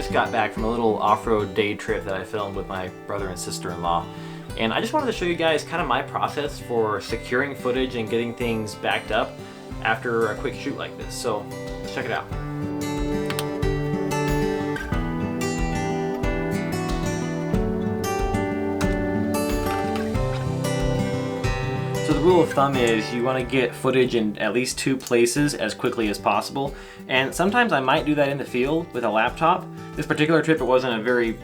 just got back from a little off-road day trip that I filmed with my brother and sister-in-law. And I just wanted to show you guys kind of my process for securing footage and getting things backed up after a quick shoot like this. So let's check it out. So the rule of thumb is you want to get footage in at least 2 places as quickly as possible, and sometimes I might do that in the field with a laptop. This particular trip, it wasn't a very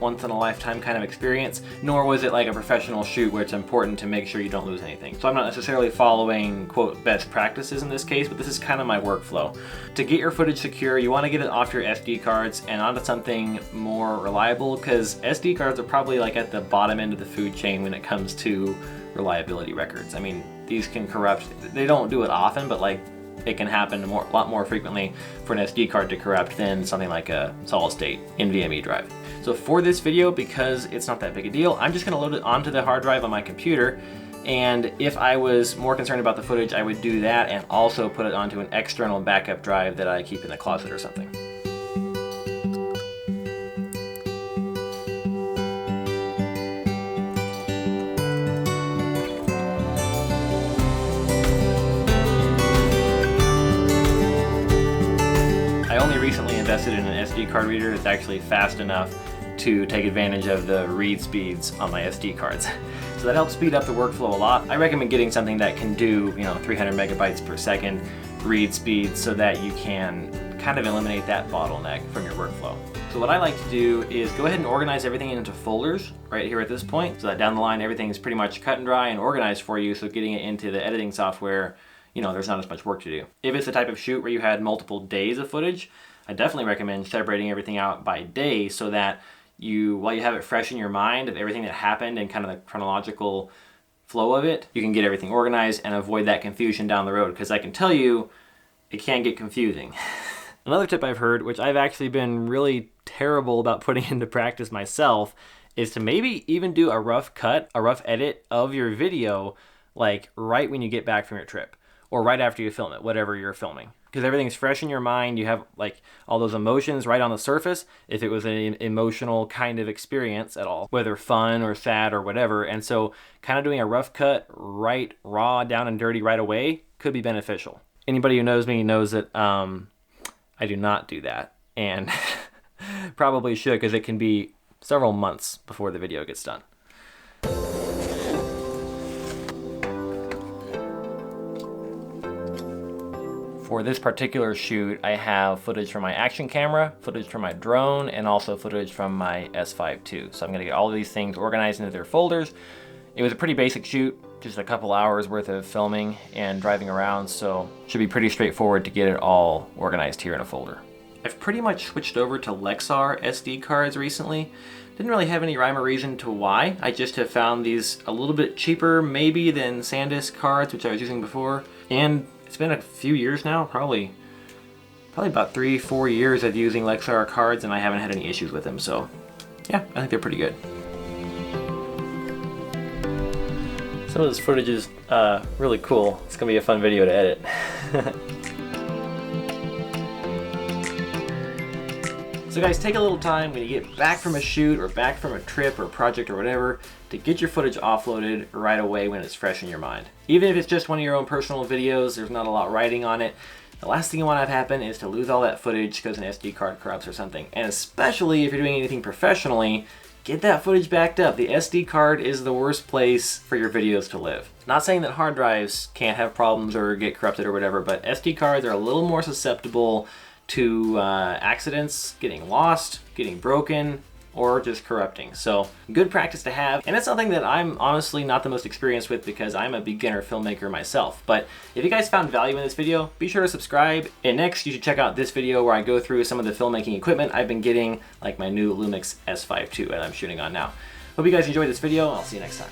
once in a lifetime kind of experience, nor was it like a professional shoot where it's important to make sure you don't lose anything. So I'm not necessarily following quote best practices in this case, but this is kind of my workflow. To get your footage secure, you want to get it off your SD cards and onto something more reliable, because SD cards are probably at the bottom end of the food chain when it comes to reliability records. I mean, these can corrupt. They don't do it often, but it can happen a lot more frequently for an SD card to corrupt than something like a solid state NVMe drive. So for this video, because it's not that big a deal, I'm just going to load it onto the hard drive on my computer. And if I was more concerned about the footage, I would do that and also put it onto an external backup drive that I keep in the closet or something. I only recently invested in an SD card reader that's actually fast enough to take advantage of the read speeds on my SD cards. So that helps speed up the workflow a lot. I recommend getting something that can do 300 megabytes per second read speed so that you can kind of eliminate that bottleneck from your workflow. So what I like to do is go ahead and organize everything into folders right here at this point, so that down the line everything is pretty much cut and dry and organized for you, so getting it into the editing software, there's not as much work to do. If it's the type of shoot where you had multiple days of footage, I definitely recommend separating everything out by day so that while you have it fresh in your mind of everything that happened and kind of the chronological flow of it, you can get everything organized and avoid that confusion down the road, because I can tell you it can get confusing. Another tip I've heard, which I've actually been really terrible about putting into practice myself, is to maybe even do a rough cut, a rough edit of your video right when you get back from your trip, or right after you film it, whatever you're filming. Because everything's fresh in your mind, you have all those emotions right on the surface, if it was an emotional kind of experience at all, whether fun or sad or whatever. And so kind of doing a rough cut right raw, down and dirty right away could be beneficial. Anybody who knows me knows that I do not do that, and probably should, because it can be several months before the video gets done. For this particular shoot, I have footage from my action camera, footage from my drone, and also footage from my S5 II. So I'm gonna get all of these things organized into their folders. It was a pretty basic shoot, just a couple hours worth of filming and driving around, so should be pretty straightforward to get it all organized here in a folder. I've pretty much switched over to Lexar SD cards recently. Didn't really have any rhyme or reason to why. I just have found these a little bit cheaper maybe than SanDisk cards, which I was using before. And it's been a few years now, probably about 3-4 years of using Lexar cards, and I haven't had any issues with them. So yeah, I think they're pretty good. Some of this footage is really cool. It's gonna be a fun video to edit. So guys, take a little time when you get back from a shoot or back from a trip or project or whatever to get your footage offloaded right away when it's fresh in your mind. Even if it's just one of your own personal videos, there's not a lot writing on it, the last thing you want to have happen is to lose all that footage because an SD card corrupts or something. And especially if you're doing anything professionally, get that footage backed up. The SD card is the worst place for your videos to live. Not saying that hard drives can't have problems or get corrupted or whatever, but SD cards are a little more susceptible to accidents, getting lost, getting broken, or just corrupting. So good practice to have, and it's something that I'm honestly not the most experienced with because I'm a beginner filmmaker myself. But if you guys found value in this video, be sure to subscribe. And next you should check out this video where I go through some of the filmmaking equipment I've been getting, like my new Lumix S5 II that I'm shooting on now. Hope you guys enjoyed this video. I'll see you next time.